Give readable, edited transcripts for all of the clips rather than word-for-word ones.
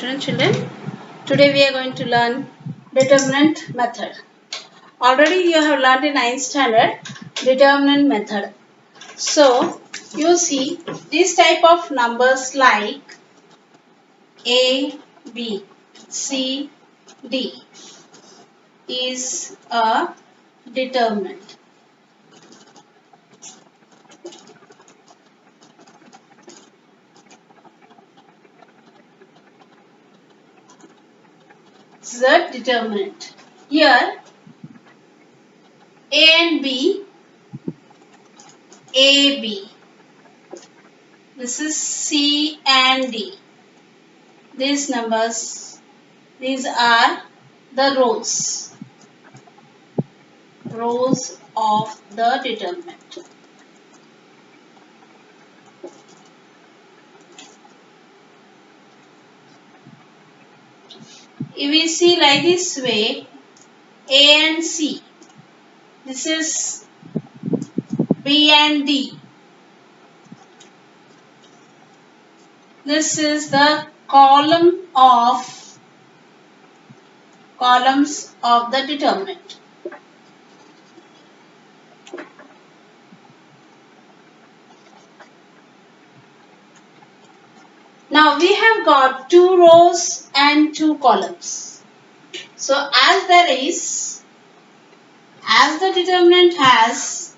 afternoon, children. Today we are going to learn determinant method. Already you have learned in 9th standard determinant method. So you see this type of numbers like A, B, C, D is a determinant. This is a determinant. Here A and B, AB. This is C and D. These numbers, these are the rows of the determinant. If we see like this way, A and C, this is B and D. This is the columns of the determinant. Now we have got 2 rows and 2 columns. So as the determinant has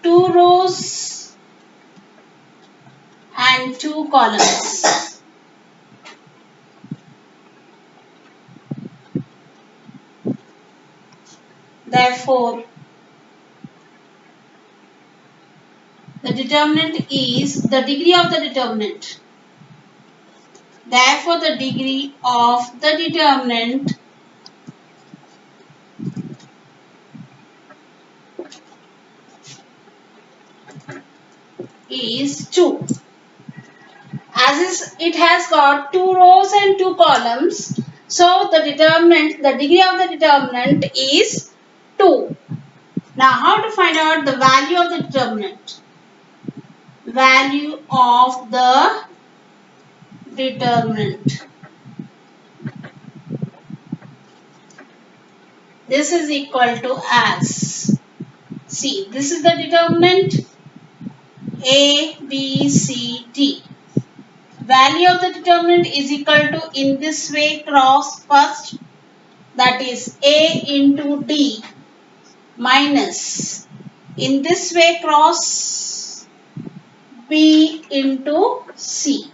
two rows and 2 columns. Therefore, the determinant is the degree of the determinant. Therefore, the degree of the determinant is 2. As it has got 2 rows and 2 columns, so the degree of the determinant is 2. Now, how to find out the value of the determinant? Value of the determinant. This is equal to as. See, this is the determinant A, B, C, D. Value of the determinant is equal to, in this way, cross first, that is A into D minus, in this way, cross B into C.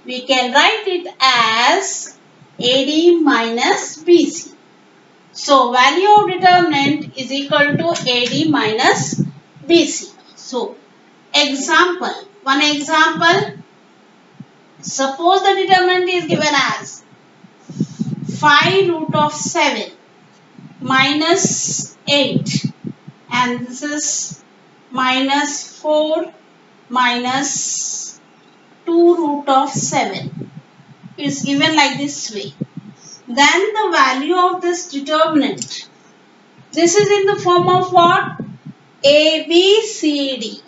We can write it as AD minus BC. So, value of determinant is equal to AD minus BC. So, one example, suppose the determinant is given as 5 root of 7 minus 8, and this is minus 4 minus 2 root of 7 is given like this way. Then the value of this determinant, this is in the form of what? A, B, C, D.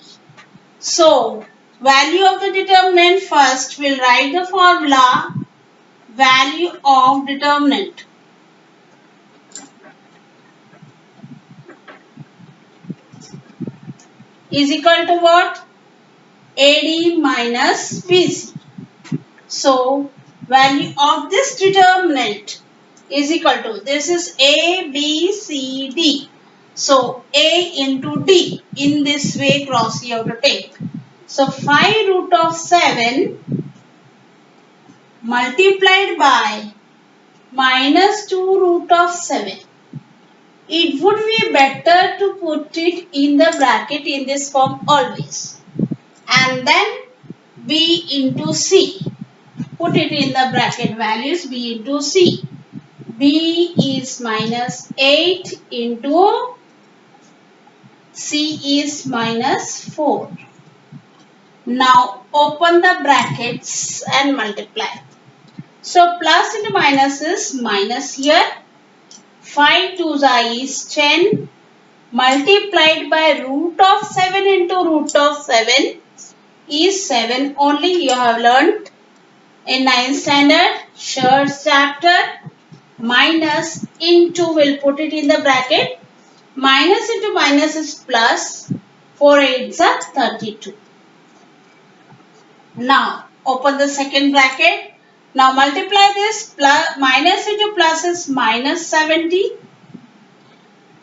So, value of the determinant, first we'll write the formula, value of determinant is equal to what? AD minus BC. So, value of this determinant is equal to, this is A, B, C, D. So, A into D, in this way cross you have to take. So, 5 root of 7 multiplied by minus 2 root of 7. It would be better to put it in the bracket in this form always. And then B into C. Put it in the bracket values, B into C. B is minus 8 into C is minus 4. Now open the brackets and multiply. So plus into minus is minus here. 5 2s is 10 multiplied by root of 7 into root of 7 is 7 only. You have learnt in 9th standard, third chapter. Minus into, will put it in the bracket. Minus into minus is plus. 4 8s are 32. Now open the second bracket. Now multiply this. Plus, minus into plus is minus 70.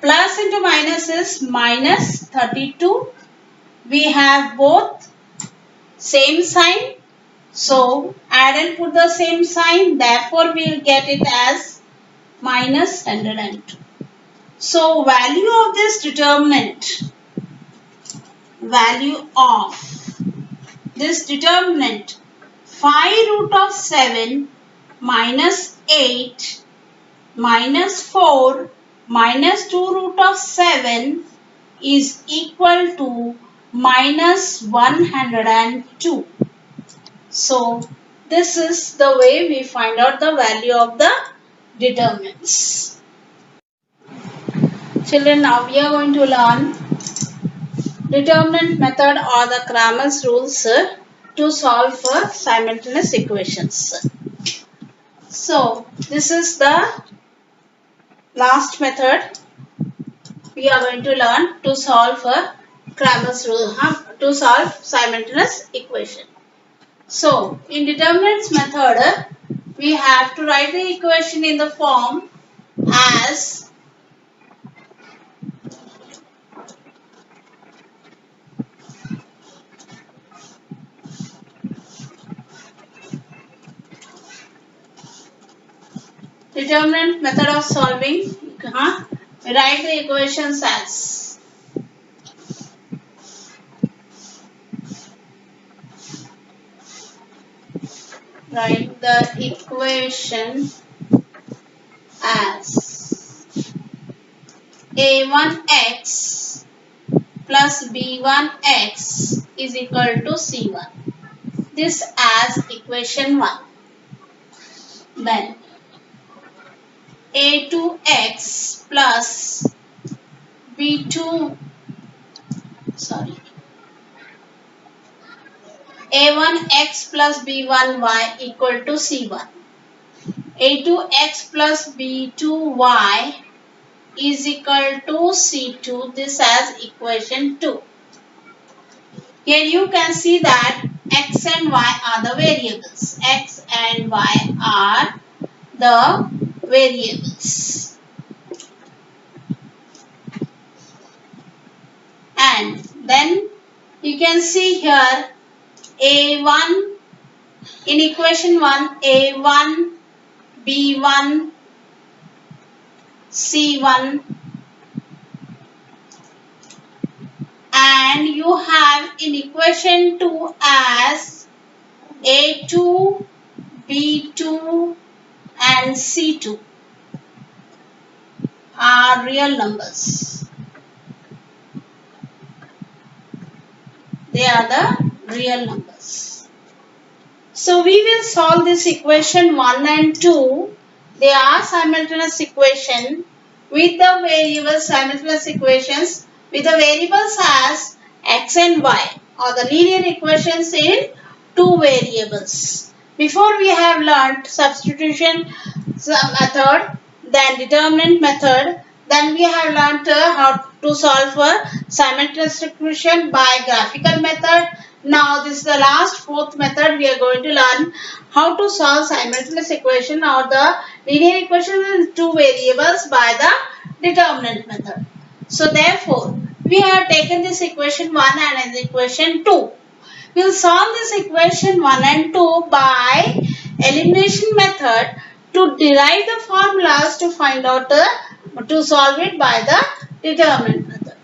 Plus into minus is minus 32. We have both same sign. So add and put the same sign. Therefore we will get it as minus 102. So value of this determinant, value of this determinant 5 root of 7 minus 8 minus 4 minus 2 root of 7 is equal to minus 102. So this is the way we find out the value of the determinants. Children, now we are going to learn determinant method or the Cramer's rules to solve for simultaneous equations. So this is the last method we are going to learn to solve for Cramer's rule, to solve simultaneous equation. So in determinants method, we have to write the equation in the form as determinant method of solving. Write the equations as write the equation as a1x plus b1x is equal to c1. This as equation 1. Then a2x plus b2 a1x plus b1y equal to c1. a2x plus b2y is equal to c2. This as equation 2. Here you can see that x and y are the variables. X and y are the variables. And then you can see here a1 in equation 1, a1, b1, c1, and you have in equation 2 as a2, b2 and c2 are real numbers. They are the real numbers. So we will solve this equation 1 and 2. They are simultaneous equation with the variables, simultaneous equations with the variables as x and y, or the linear equations in two variables. Before we have learnt substitution method, then determinant method, then we have learnt how to solve a simultaneous equation by graphical method. Now this is the last, fourth method. We are going to learn how to solve simultaneous equation or the linear equation in two variables by the determinant method. So therefore, we have taken this equation 1 and equation 2. We will solve this equation 1 and 2 by elimination method to derive the formulas to find out to solve it by the determinant method.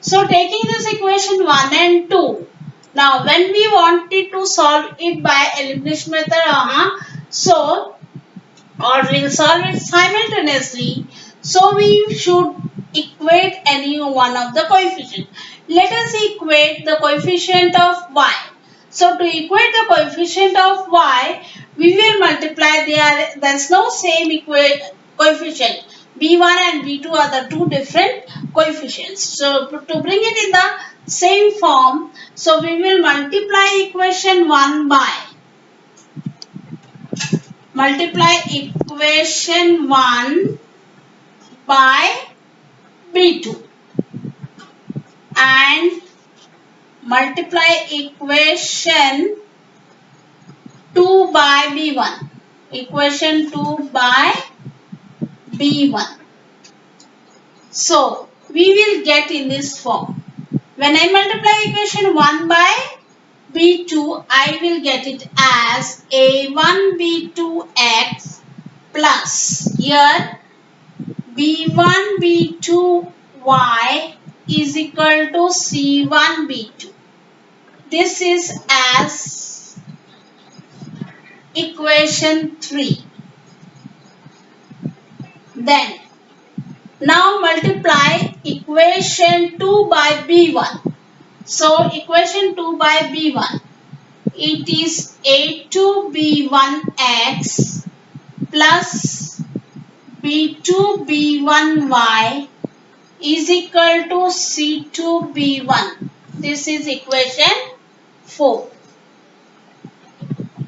So taking this equation 1 and 2, now when we wanted to solve it by elimination method, or we will solve it simultaneously, so we should equate any one of the coefficient. Let us equate the coefficient of y. So to equate the coefficient of y, we will multiply. There is no same coefficient. B1 and B2 are the two different coefficients. So to bring it in the same form, so we will multiply equation 1 by B2 and multiply equation 2 by B1. Equation 2 by B1. So we will get in this form. When I multiply equation 1 by B2, I will get it as A1 B2x plus here B1 B2y is equal to C1 B2. This is as equation 3. Then now multiply equation 2 by B1. So equation 2 by B1, it is A2 B1x plus B2 B1y is equal to C2 B1. This is equation 4.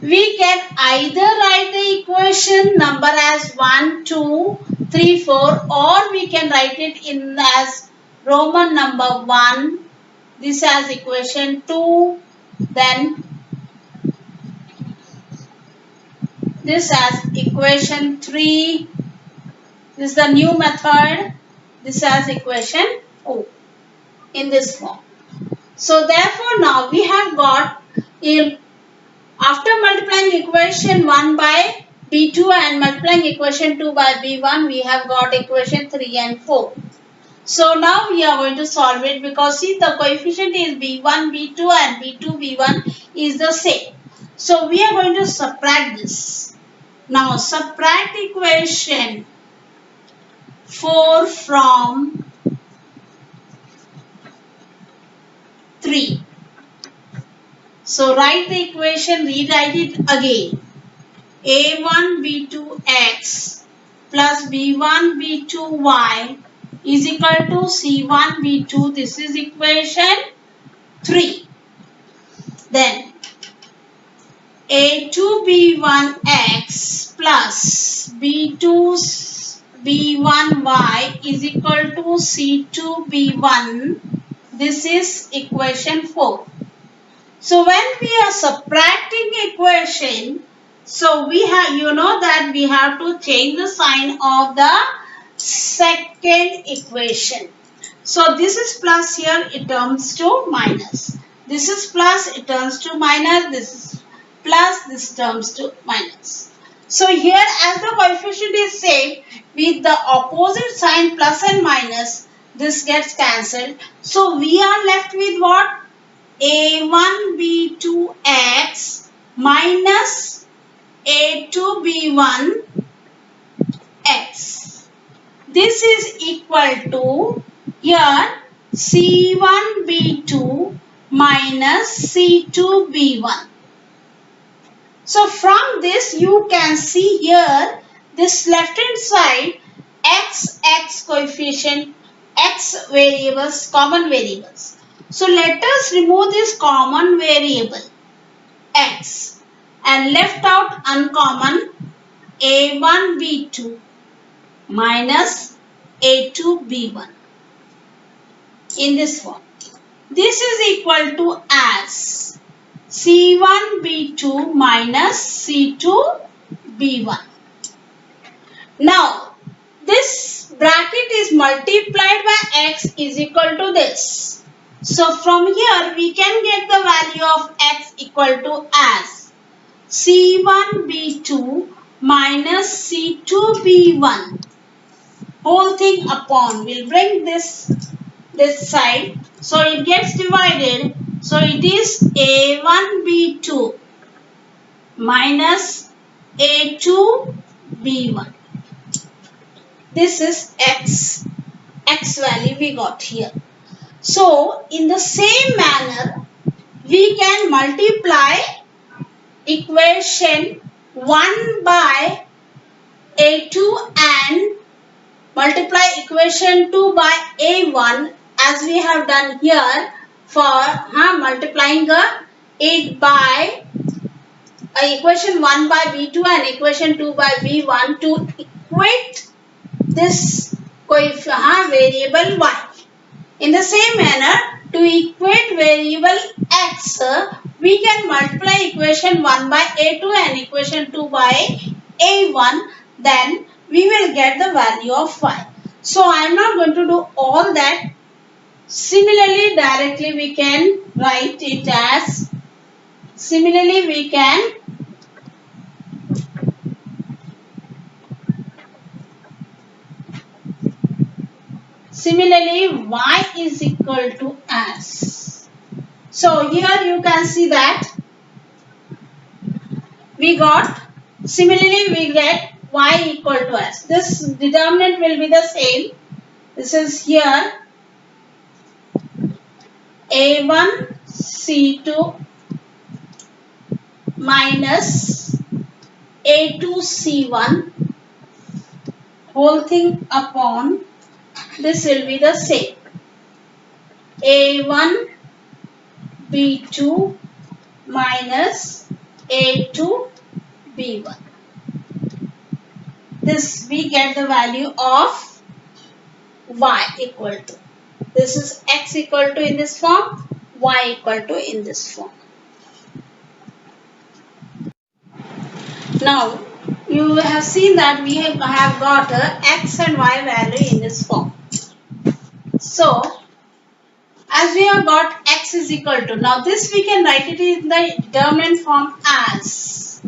We can either write the equation number as 1, 2, 3, 4 or we can write it in as Roman number 1, this as equation 2, then this as equation 3, this is the new method, this as equation 4 in this form. So therefore now we have got, after multiplying equation 1 by B2 and multiplying equation 2 by B1, we have got equation 3 and 4. So now we are going to solve it because see the coefficient is B1, B2 and B2, B1 is the same. So we are going to subtract this. Now subtract equation 4 from 3. So write the equation, rewrite it again. A1 B2x plus B1 B2y is equal to C1 B2. This is equation 3. Then A2 B1x plus B2 B1y is equal to C2 B1. This is equation 4. So when we are subtracting equation, so we have, you know that we have to change the sign of the second equation. So this is plus here, it turns to minus. This is plus, it turns to minus. This is plus, this turns to minus. So here as the coefficient is same, with the opposite sign plus and minus, this gets cancelled. So we are left with what? A1 B2x minus A2 B1x. This is equal to here C1 B2 minus C2 B1. So from this you can see here this left hand side x coefficient, x variables, common variables. So let us remove this common variable x and left out uncommon A1 B2 minus A2 B1 in this form. This is equal to as C1 B2 minus C2 B1. Now this bracket is multiplied by x is equal to this. So from here we can get the value of x equal to as C1 B2 minus C2 B1 whole thing upon, we'll bring this side, so it gets divided. So it is A1 B2 minus A2 B1. This is x value we got here. So in the same manner we can multiply equation 1 by A2 and multiply equation 2 by A1 as we have done here for multiplying it by equation 1 by V2 and equation 2 by V1 to equate this variable y. In the same manner, to equate variable x, we can multiply equation 1 by A2 and equation 2 by A1, then we will get the value of y. So I am not going to do all that. Similarly, directly we can write it as, Similarly, y is equal to as. So here you can see that we get y equal to as. This determinant will be the same. This is here A1 C2 minus A2 C1 whole thing upon, this will be the same, A1 B2 minus A2 B1. This we get the value of y equal to. This is x equal to in this form, y equal to in this form. Now, you have seen that we have got x and y value in this form. So, as we have got x is equal to, now this we can write it in the determinant form as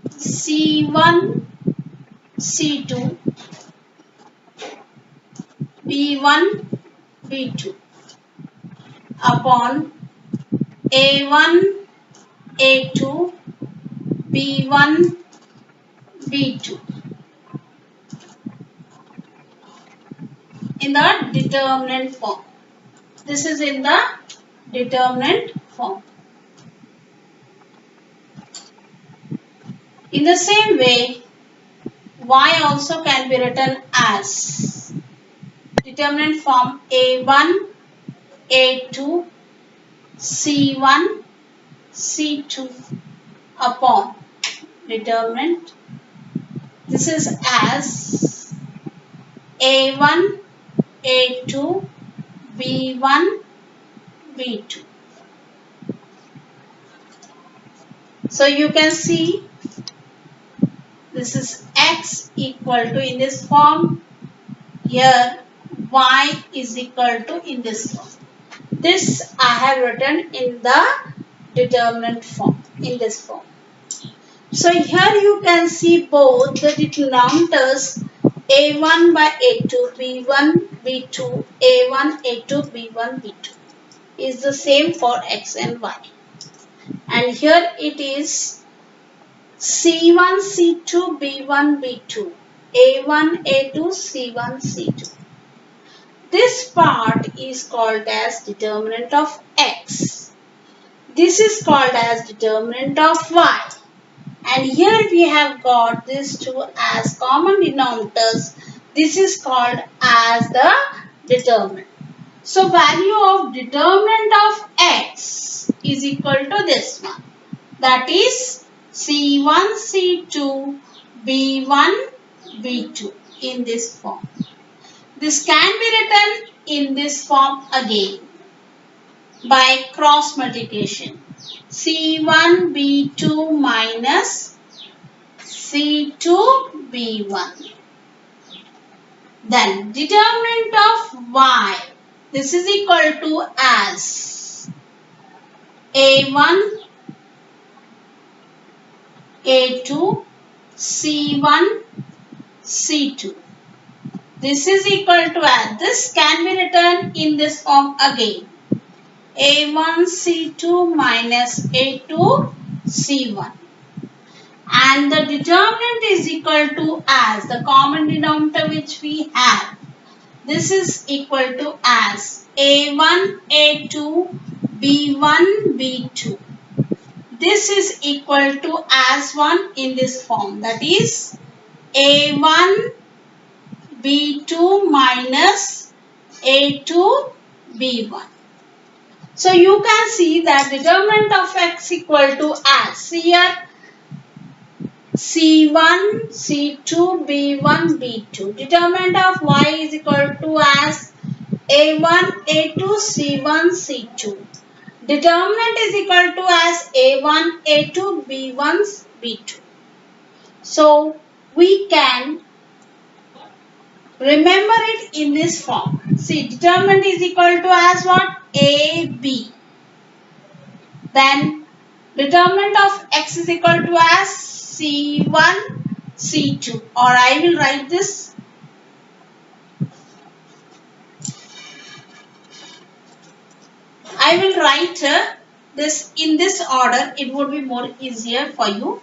C1, C2, B1, B2 upon A1, A2, B1, B2 in the determinant form. This is in the determinant form. In the same way, y also can be written as determinant form A1, A2, C1, C2 upon determinant. This is as A1, A2, B1, B2. So you can see this is x equal to in this form. Here y is equal to in this form. This I have written in the determinant form, in this form. So here you can see both the denominators A1 by A2, B1, B2, A1, A2, B1, B2 is the same for x and y. And here it is C1, C2, B1, B2, A1, A2, C1, C2. This part is called as determinant of x. This is called as determinant of y. And here we have got these two as common denominators. This is called as the determinant. So value of determinant of x is equal to this one. That is C1, C2, B1, B2 in this form. This can be written in this form again by cross multiplication. C1 B2 minus C2 B1. Then determinant of y. This is equal to as A1, A2, C1, C2. This is equal to as, this can be written in this form again. A1 C2 minus A2 C1. And the determinant is equal to as, the common denominator which we have. This is equal to as A1 A2 B1 B2. This is equal to as 1 in this form. That is A1 B2 minus A2 B1. So you can see that determinant of x equal to as here C1, C2, B1, B2. Determinant of y is equal to as A1, A2, C1, C2. Determinant is equal to as A1, A2, B1, B2. So we can remember it in this form. See, determinant is equal to as what? AB. Then determinant of x is equal to as C1, C2. Or I will write this. I will write this in this order. It would be more easier for you.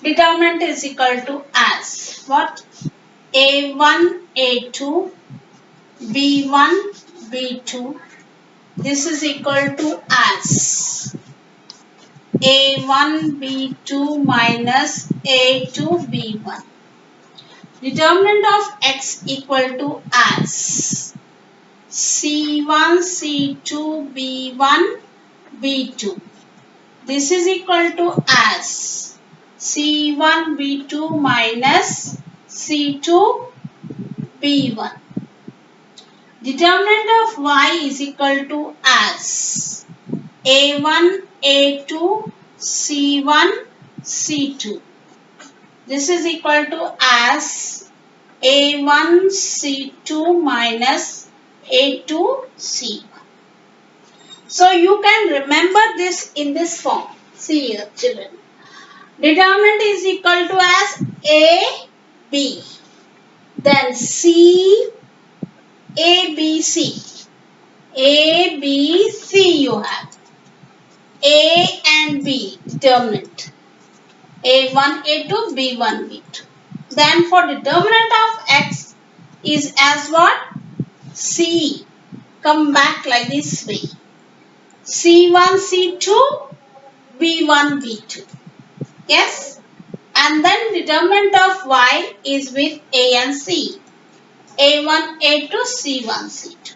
Determinant is equal to as what? A1, A2, B1, B2. This is equal to as A1, B2 minus A2, B1. Determinant of x equal to as C1, C2, B1, B2. This is equal to as C1, B2 minus C2, B1. Determinant of y is equal to as A1, A2, C1, C2. This is equal to as A1, C2 minus A2, C1. So you can remember this in this form. See here, children. Determinant is equal to as A, B. Then C, A, B, C. A, B, C you have. A and B determinant. A1, A2, B1, B2. Then for determinant of x is as what? C. Come back like this way. C1, C2, B1, B2. Yes? And then determinant of y is with A and C. A1, A2, C1, C2.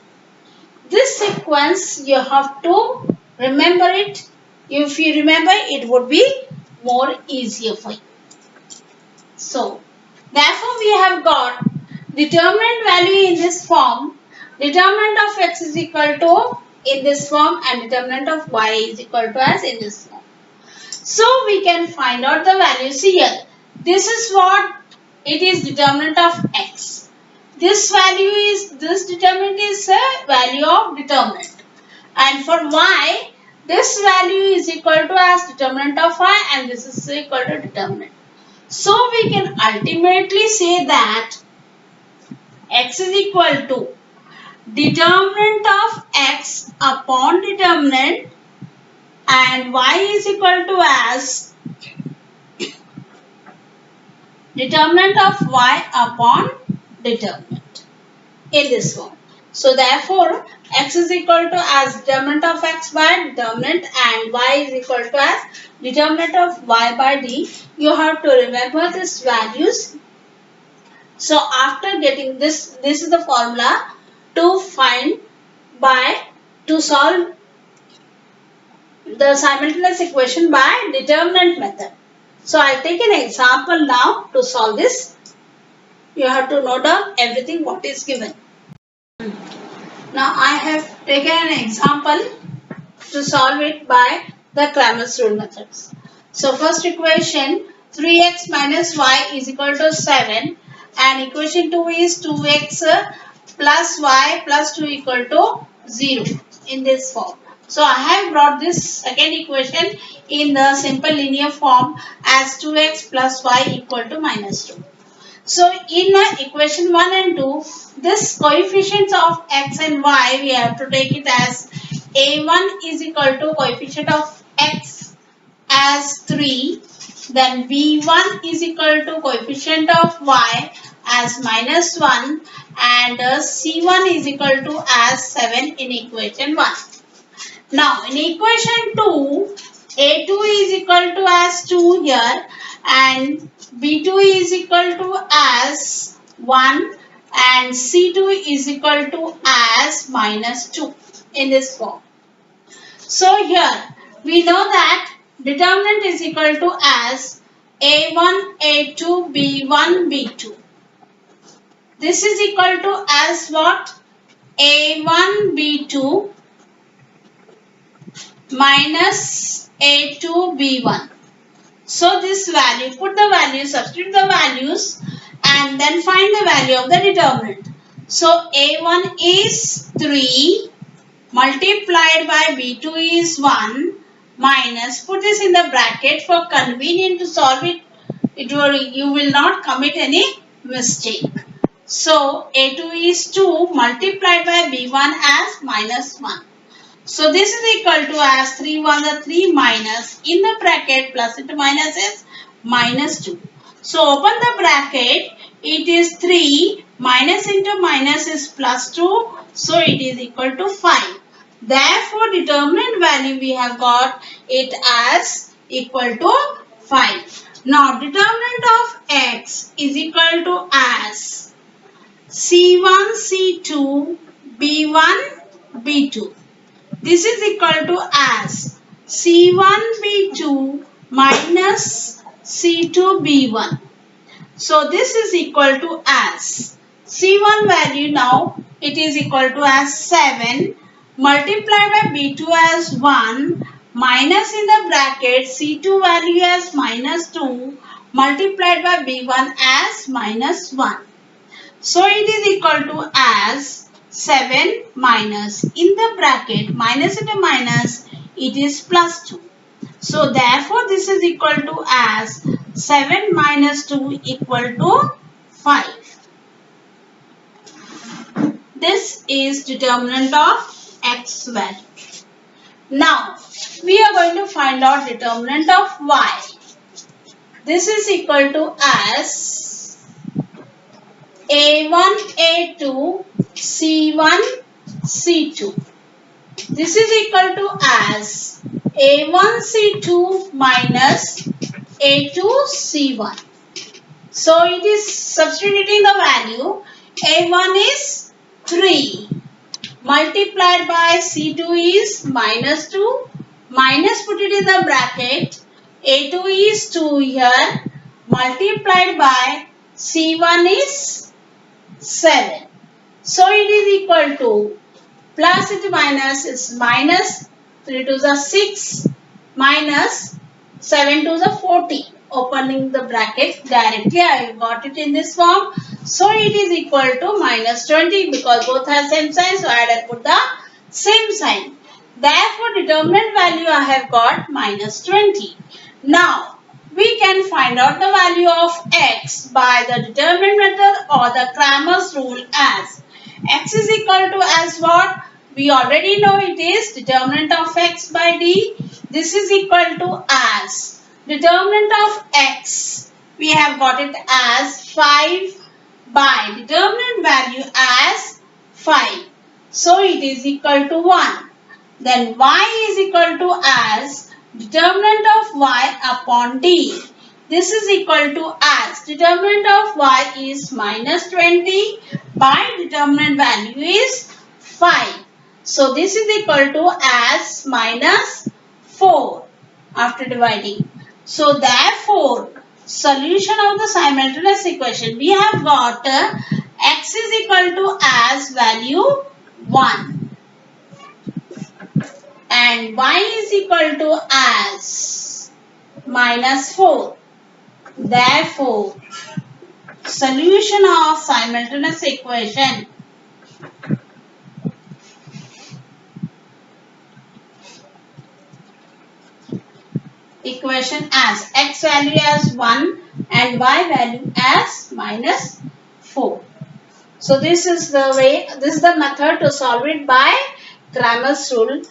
This sequence you have to remember it. If you remember, it would be more easier for you. So, therefore we have got determinant value in this form. Determinant of x is equal to in this form and determinant of y is equal to as in this form. So, we can find out the values here. This is what it is, determinant of x. This determinant is a value of determinant. And for y, this value is equal to as determinant of y and this is equal to determinant. So we can ultimately say that x is equal to determinant of x upon determinant and y is equal to as determinant of y upon determinant in this form. So therefore x is equal to as determinant of x by determinant and y is equal to as determinant of y by d. You have to remember these values. So after getting this is the formula to solve the simultaneous equation by determinant method. So I'll take an example now to solve this. You have to note down everything what is given. Now I have taken an example to solve it by the Cramer's rule methods. So first equation 3x minus y is equal to 7 and equation 2 is 2x plus y plus 2 equal to 0 in this form. So I have brought this second equation in the simple linear form as 2x plus y equal to minus 2. So in equation 1 and 2, this coefficients of x and y, we have to take it as a1 is equal to coefficient of x as 3, then b1 is equal to coefficient of y as minus 1 and c1 is equal to as 7 in equation 1. Now in equation 2, a2 is equal to as 2 here and B2 is equal to as 1 and C2 is equal to as minus 2 in this form. So here we know that determinant is equal to as A1, A2, B1, B2. This is equal to as what? A1, B2 minus A2, B1. So this value, put the values, substitute the values and then find the value of the determinant. So A1 is 3 multiplied by B2 is 1 minus, put this in the bracket for convenient to solve it, you will not commit any mistake. So A2 is 2 multiplied by B1 as minus 1. So this is equal to as 3 1 are 3 minus in the bracket plus into minus is minus 2. So open the bracket, it is 3 minus into minus is plus 2. So it is equal to 5. Therefore determinant value we have got it as equal to 5. Now determinant of x is equal to as C1 C2 B1 B2. This is equal to as C1 B2 minus C2 B1. So this is equal to as C1 value now it is equal to as 7 multiplied by B2 as 1 minus in the bracket C2 value as minus 2 multiplied by B1 as minus 1. So it is equal to as 7 minus in the bracket minus into minus it is plus 2. So therefore this is equal to as 7 minus 2 equal to 5. This is determinant of x value. Now we are going to find out determinant of y. This is equal to as A1, A2, C1, C2. This is equal to as A1, C2 minus A2, C1. So it is substituting the value. A1 is 3 multiplied by C2 is minus 2 minus put it in the bracket. A2 is 2 here multiplied by C1 is 7. So it is equal to plus into minus is minus 3 to the 6 minus 7 to the 40. Opening the bracket directly I got it in this form. So it is equal to minus 20 because both have same sign. So I had put the same sign. Therefore determinant value I have got minus 20. Now we can find out the value of x by the determinant method or the Cramer's rule as x is equal to as what? We already know it is determinant of x by d. This is equal to as determinant of x. We have got it as 5 by determinant value as 5. So it is equal to 1. Then y is equal to as determinant of y upon d. This is equal to as determinant of y is minus 20 by determinant value is 5. So this is equal to as minus 4 after dividing. So therefore solution of the simultaneous equation we have got x is equal to as value 1 and y is equal to as minus 4. Therefore solution of simultaneous equation as x value as 1 and y value as minus 4. So this is the way, this is the method to solve it by Cramer's rule.